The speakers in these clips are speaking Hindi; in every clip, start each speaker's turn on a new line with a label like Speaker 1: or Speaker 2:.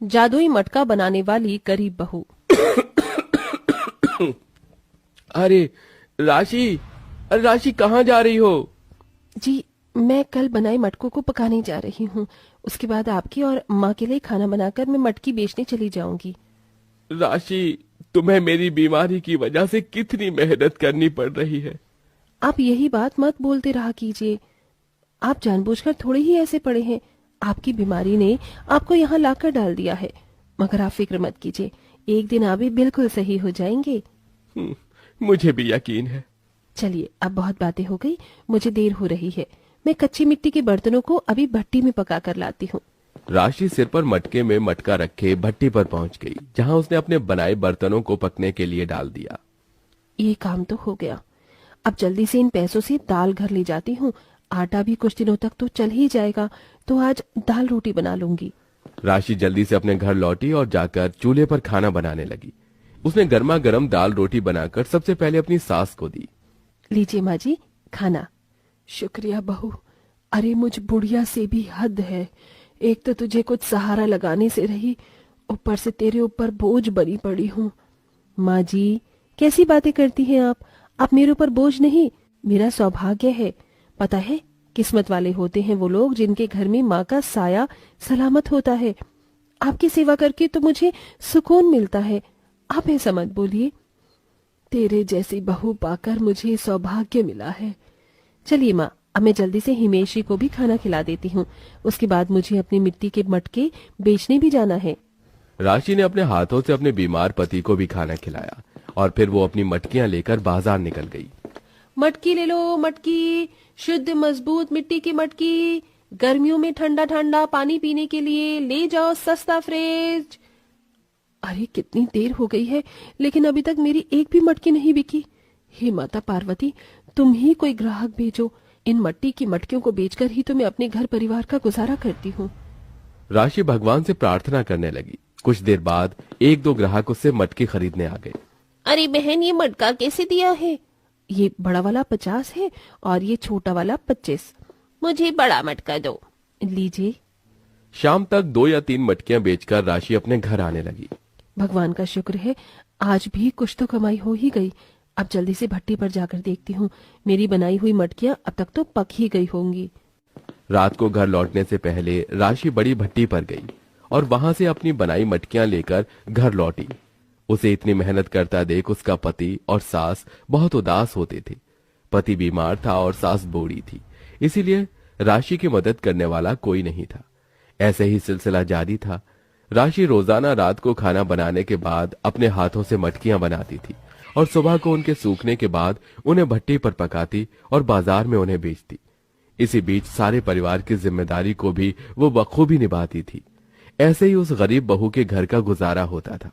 Speaker 1: जादुई मटका बनाने वाली गरीब बहू।
Speaker 2: अरे राशि, अरे राशि कहाँ जा रही हो?
Speaker 1: जी, मैं कल बनाए मटकों को पकाने जा रही हूँ। उसके बाद आपकी और माँ के लिए खाना बनाकर मैं मटकी बेचने चली जाऊंगी।
Speaker 2: राशि, तुम्हें मेरी बीमारी की वजह से कितनी मेहनत करनी पड़ रही है।
Speaker 1: आप यही बात मत बोलते रहा कीजिए। आप जानबूझकर थोड़े ही ऐसे पड़े हैं। आपकी बीमारी ने आपको यहाँ लाकर डाल दिया है। मगर आप फिक्र मत कीजिए, एक दिन आप भी बिल्कुल सही हो जाएंगे।
Speaker 2: मुझे भी यकीन है।
Speaker 1: चलिए, अब बहुत बातें हो गई, मुझे देर हो रही है। मैं कच्ची मिट्टी के बर्तनों को अभी भट्टी में पका कर लाती हूँ।
Speaker 2: राशि सिर पर मटके में मटका रखे भट्टी पर पहुंच गई, जहां उसने अपने बनाए बर्तनों को पकने के लिए डाल दिया।
Speaker 1: ये काम तो हो गया। अब जल्दी से इन पैसों से दाल घर ले जाती हूँ। आटा भी कुछ दिनों तक तो चल ही जाएगा, तो आज दाल रोटी बना लूंगी।
Speaker 2: राशि जल्दी से अपने घर लौटी और जाकर चूल्हे पर खाना बनाने लगी। उसने गर्मा गर्म दाल रोटी बनाकर सबसे पहले अपनी सास को दी।
Speaker 1: लीजिए माँ जी, खाना। शुक्रिया बहू। अरे मुझ बुढ़िया से भी हद है। एक तो तुझे कुछ सहारा लगाने से रही, ऊपर से तेरे ऊपर बोझ बनी पड़ी हूँ। माँ जी, कैसी बातें करती हैं आप मेरे ऊपर बोझ नहीं, मेरा सौभाग्य है। पता है, किस्मत वाले होते हैं वो लोग जिनके घर में माँ का साया सलामत होता है। आपकी सेवा करके तो मुझे सुकून मिलता है। आप ऐसा मत बोलिए। तेरे जैसी बहू पाकर मुझे सौभाग्य मिला है। चलिए माँ, अब मैं जल्दी से हिमेशी को भी खाना खिला देती हूँ। उसके बाद मुझे अपनी मिट्टी के मटके बेचने भी जाना है।
Speaker 2: राशि ने अपने हाथों से अपने बीमार पति को भी खाना खिलाया और फिर वो अपनी मटकियां लेकर बाजार निकल गई।
Speaker 1: मटकी ले लो, मटकी, शुद्ध मजबूत मिट्टी की मटकी। गर्मियों में ठंडा ठंडा पानी पीने के लिए ले जाओ, सस्ता फ्रिज। अरे कितनी देर हो गई है, लेकिन अभी तक मेरी एक भी मटकी नहीं बिकी। हे माता पार्वती, तुम ही कोई ग्राहक भेजो। इन मट्टी की मटकियों को बेचकर ही तो मैं अपने घर परिवार का गुजारा करती हूँ।
Speaker 2: राशि भगवान से प्रार्थना करने लगी। कुछ देर बाद एक दो ग्राहक उससे मटके खरीदने आ गए।
Speaker 1: अरे बहन, ये मटका कैसे दिया है? ये बड़ा वाला 50 है और ये छोटा वाला 25। मुझे बड़ा मटका दो। लीजिए।
Speaker 2: शाम तक 2 या 3 मटकियां बेचकर राशि अपने घर आने लगी।
Speaker 1: भगवान का शुक्र है, आज भी कुछ तो कमाई हो ही गई। अब जल्दी से भट्टी पर जाकर देखती हूँ, मेरी बनाई हुई मटकियां अब तक तो पक ही गई होंगी।
Speaker 2: रात को घर लौटने से पहले राशि बड़ी भट्टी पर गई और वहां से अपनी बनाई मटकियां लेकर घर लौटी। उसे इतनी मेहनत करता देख उसका पति और सास बहुत उदास होते थे। पति बीमार था और सास बूढ़ी थी, इसीलिए राशि की मदद करने वाला कोई नहीं था। ऐसे ही सिलसिला जारी था। राशि रोजाना रात को खाना बनाने के बाद अपने हाथों से मटकियां बनाती थी और सुबह को उनके सूखने के बाद उन्हें भट्टी पर पकाती और बाजार में उन्हें बेचती। इसी बीच सारे परिवार की जिम्मेदारी को भी वो बखूबी निभाती थी। ऐसे ही उस गरीब बहू के घर का गुजारा होता था।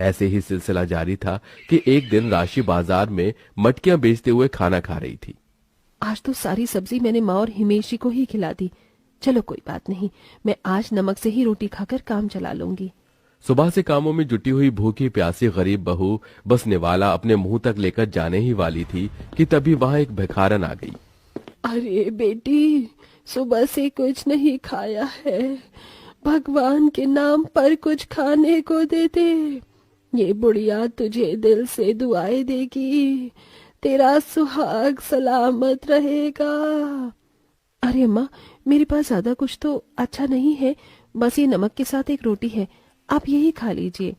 Speaker 2: ऐसे ही सिलसिला जारी था कि एक दिन राशि बाजार में मटकियां बेचते हुए खाना खा रही थी।
Speaker 1: आज तो सारी सब्जी मैंने माँ और हिमेशी को ही खिला दी। चलो कोई बात नहीं, मैं आज नमक से ही रोटी खाकर काम चला लूंगी।
Speaker 2: सुबह से कामों में जुटी हुई भूखी प्यासी गरीब बहू बस निवाला अपने मुंह तक लेकर जाने ही वाली थी कि तभी वहां एक भिखारन आ गई।
Speaker 1: अरे बेटी, सुबह से कुछ नहीं खाया है, भगवान के नाम पर कुछ खाने को दे दे। ये बुढ़िया तुझे दिल से दुआएं देगी, तेरा सुहाग सलामत रहेगा। अरे अम्मा, मेरे पास ज्यादा कुछ तो अच्छा नहीं है, बस ये नमक के साथ एक रोटी है, आप यही खा लीजिए।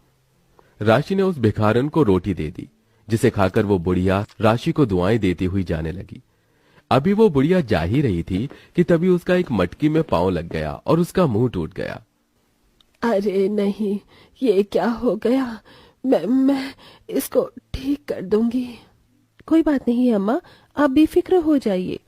Speaker 2: राशि ने उस भिखारन को रोटी दे दी, जिसे खाकर वो बुढ़िया राशि को दुआएं देती हुई जाने लगी। अभी वो बुढ़िया जा ही रही थी कि तभी उसका एक मटकी में पांव लग गया और उसका मुंह टूट गया।
Speaker 1: अरे नहीं, ये क्या हो गया? मैं इसको ठीक कर दूंगी। कोई बात नहीं अम्मा, आप बेफिक्र हो जाइए।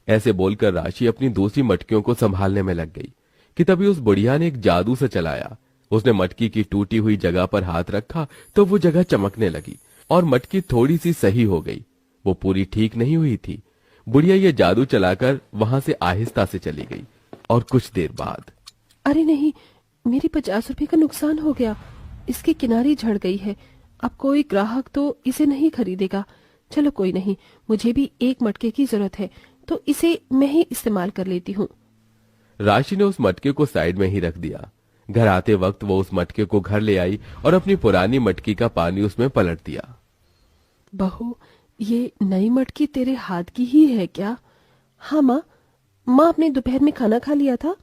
Speaker 2: ऐसे बोलकर राशि अपनी दूसरी मटकियों को संभालने में लग गई कि तभी उस बुढ़िया ने एक जादू से चलाया। उसने मटकी की टूटी हुई जगह पर हाथ रखा तो वो जगह चमकने लगी और मटकी थोड़ी सी सही हो गई। वो पूरी ठीक नहीं हुई थी। बुढ़िया ये जादू चलाकर वहां से आहिस्ता से चली गई और कुछ देर बाद,
Speaker 1: अरे नहीं, मेरी 50 रुपए का नुकसान हो गया। इसकी किनारी झड़ गई है, अब कोई ग्राहक तो इसे नहीं खरीदेगा। चलो कोई नहीं, मुझे भी एक मटके की जरूरत है, तो इसे मैं ही इस्तेमाल कर लेती हूँ।
Speaker 2: राशि ने उस मटके को साइड में ही रख दिया। घर आते वक्त वो उस मटके को घर ले आई और अपनी पुरानी मटकी का पानी उसमें पलट दिया।
Speaker 1: बहू, ये नई मटकी तेरे हाथ की ही है क्या? हाँ माँ, माँ आपने दोपहर में खाना खा लिया था?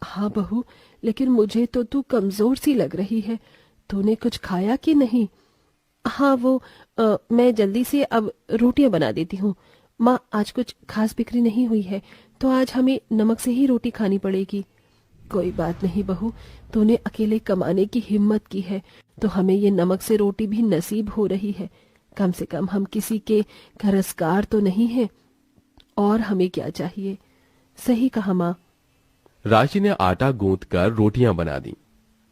Speaker 1: हाँ बहू, लेकिन मुझे तो तू कमजोर सी लग रही है। तूने कुछ खाया कि नहीं? हाँ मैं जल्दी से अब रोटियां बना देती हूँ। माँ, आज कुछ खास बिक्री नहीं हुई है, तो आज हमें नमक से ही रोटी खानी पड़ेगी। कोई बात नहीं बहू, तूने अकेले कमाने की हिम्मत की है, तो हमें ये नमक से रोटी भी नसीब हो रही है। कम से कम हम किसी के घरस्कार तो नहीं है, और हमें क्या चाहिए। सही कहा माँ।
Speaker 2: राशि ने आटा गूंथ कर रोटियां बना दी।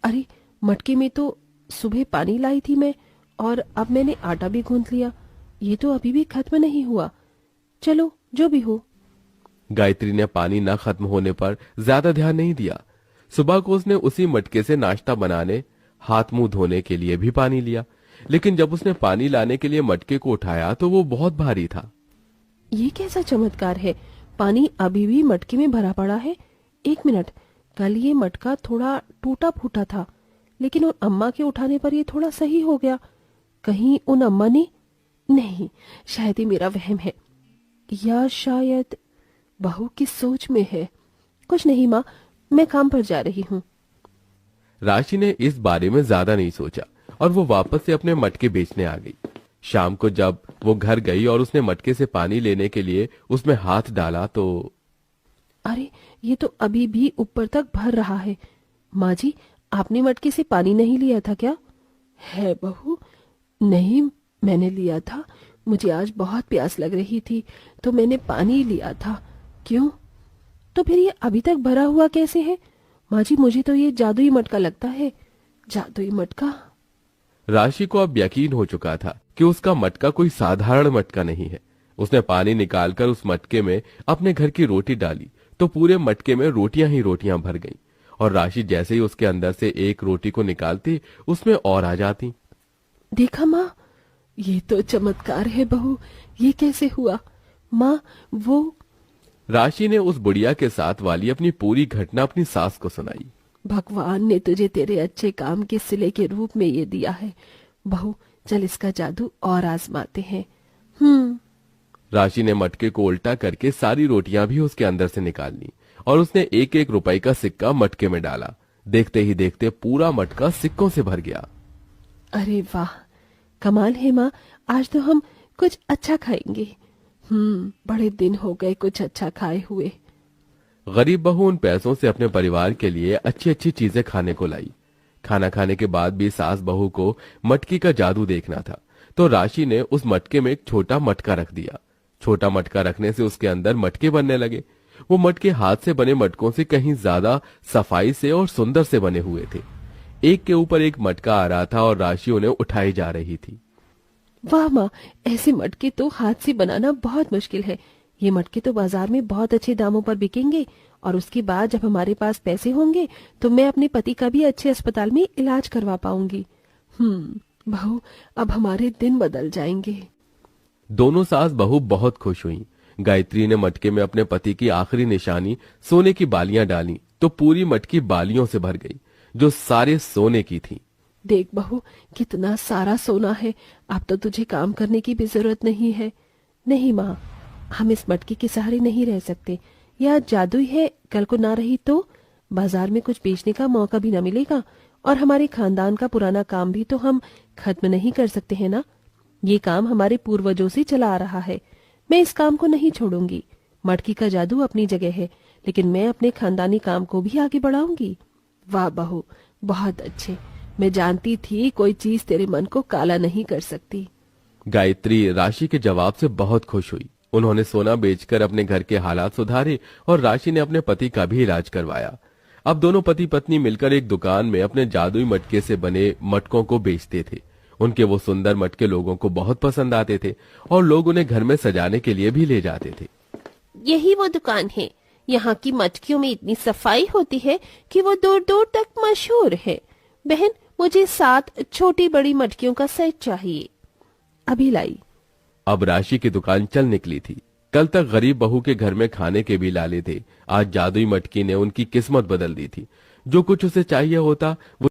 Speaker 1: अरे, मटके में तो सुबह पानी लाई थी मैं, और अब मैंने आटा भी गूंथ लिया। ये तो अभी भी खत्म नहीं हुआ। चलो, जो भी हो।
Speaker 2: गायत्री ने पानी न खत्म होने पर ज्यादा ध्यान नहीं दिया। सुबह को उसने उसी मटके से नाश्ता बनाने, हाथ मुंह धोने के लिए भी पानी लिया, लेकिन जब उसने पानी लाने के लिए मटके को उठाया तो वो बहुत भारी था।
Speaker 1: ये कैसा चमत्कार है? पानी अभी भी मटके में भरा पड़ा है। एक मिनट, कल ये मटका थोड़ा टूटा फूटा था, लेकिन उन अम्मा के उठाने पर ये थोड़ा सही हो गया। कहीं उन अम्मा ने? नहीं, शायद ये मेरा वहम है, या शायद बहू की सोच में है। कुछ नहीं माँ, मैं काम पर जा रही हूँ।
Speaker 2: राशि ने इस बारे में ज्यादा नहीं सोचा और वो वापस से अपने मटके बेचने आ गई। शाम को जब वो घर गई और उसने मटके से पानी लेने के लिए उसमें हाथ डाला तो
Speaker 1: अरे, ये तो अभी भी ऊपर तक भर रहा है। माँ जी, आपने मटके से पानी नहीं लिया था क्या? है बहू, नहीं, मैंने लिया था। मुझे आज बहुत प्यास लग रही थी, तो मैंने पानी लिया था। क्यों? तो फिर ये अभी तक भरा हुआ कैसे है? माँ जी, मुझे तो ये जादुई मटका लगता है। जादुई मटका?
Speaker 2: राशि को अब यकीन हो चुका था कि उसका मटका कोई साधारण मटका नहीं है। उसने पानी निकालकर उस मटके में अपने घर की रोटी डाली तो पूरे मटके में रोटियां ही रोटियां भर गईं, और राशि जैसे ही उसके अंदर से एक रोटी को निकालती उसमें और आ जाती।
Speaker 1: देखा माँ, ये तो चमत्कार है बहू। ये कैसे हुआ? माँ, वो
Speaker 2: राशि ने उस बुढ़िया के साथ वाली अपनी पूरी घटना अपनी सास को सुनाई।
Speaker 1: भगवान ने तुझे तेरे अच्छे काम के सिले के रूप में ये दिया है। बहू, चल इसका जादू और आजमाते हैं।
Speaker 2: राशि ने मटके को उल्टा करके सारी रोटियां भी उसके अंदर से निकाल ली और उसने एक एक रुपए का सिक्का मटके में डाला। देखते ही देखते पूरा मटका सिक्कों से भर गया।
Speaker 1: अरे वाह, कमाल है माँ। आज तो हम कुछ अच्छा खाएंगे। बड़े दिन हो गए कुछ अच्छा खाए हुए।
Speaker 2: गरीब बहू उन पैसों से अपने परिवार के लिए अच्छी अच्छी चीजें खाने को लाई। खाना खाने के बाद भी सास बहू को मटकी का जादू देखना था, तो राशि ने उस मटके में एक छोटा मटका रख दिया। छोटा मटका रखने से उसके अंदर मटके बनने लगे। वो मटके हाथ से बने मटकों से कहीं ज्यादा सफाई से और सुंदर से बने हुए थे। एक के ऊपर एक मटका आ रहा था और राशि उन्हें उठाई जा रही थी।
Speaker 1: वाह माँ, ऐसे मटके तो हाथ से बनाना बहुत मुश्किल है। ये मटके तो बाजार में बहुत अच्छे दामों पर बिकेंगे, और उसके बाद जब हमारे पास पैसे होंगे तो मैं अपने पति का भी अच्छे अस्पताल में इलाज करवा पाऊंगी। बहू, अब हमारे दिन बदल जाएंगे।
Speaker 2: दोनों सास बहू बहुत खुश हुई। गायत्री ने मटके में अपने पति की आखिरी निशानी सोने की बालियां डाली तो पूरी मटकी बालियों से भर गई, जो सारे सोने की थी।
Speaker 1: देख बहू, कितना सारा सोना है। अब तो तुझे काम करने की भी जरूरत नहीं है। नहीं माँ, हम इस मटके के सहारे नहीं रह सकते। यह जादू ही है, कल को ना रही तो बाजार में कुछ बेचने का मौका भी न मिलेगा, और हमारे खानदान का पुराना काम भी तो हम खत्म नहीं कर सकते हैं ना। ये काम हमारे पूर्वजों से चला आ रहा है। मैं इस काम को नहीं छोड़ूंगी। मटकी का जादू अपनी जगह है, लेकिन मैं अपने खानदानी काम को भी आगे बढ़ाऊंगी। वाह बहू, बहुत अच्छे। मैं जानती थी कोई चीज तेरे मन को काला नहीं कर सकती।
Speaker 2: गायत्री राशि के जवाब से बहुत खुश हुई। उन्होंने सोना बेचकर अपने घर के हालात सुधारे और राशि ने अपने पति का भी इलाज करवाया। अब दोनों पति पत्नी मिलकर एक दुकान में अपने जादुई मटके से बने मटकों को बेचते थे। उनके वो सुंदर मटके लोगों को बहुत पसंद आते थे और लोग उन्हें घर में सजाने के लिए भी ले जाते थे।
Speaker 1: यही वो दुकान है। यहाँ की मटकियों में इतनी सफाई होती है कि वो दूर दूर तक मशहूर है। बहन, मुझे 7 छोटी बड़ी मटकियों का सेट चाहिए। अभी लाई।
Speaker 2: अब राशि की दुकान चल निकली थी। कल तक गरीब बहू के घर में खाने के भी लाले थे। आज जादुई मटकी ने उनकी किस्मत बदल दी थी। जो कुछ उसे चाहिए होता वो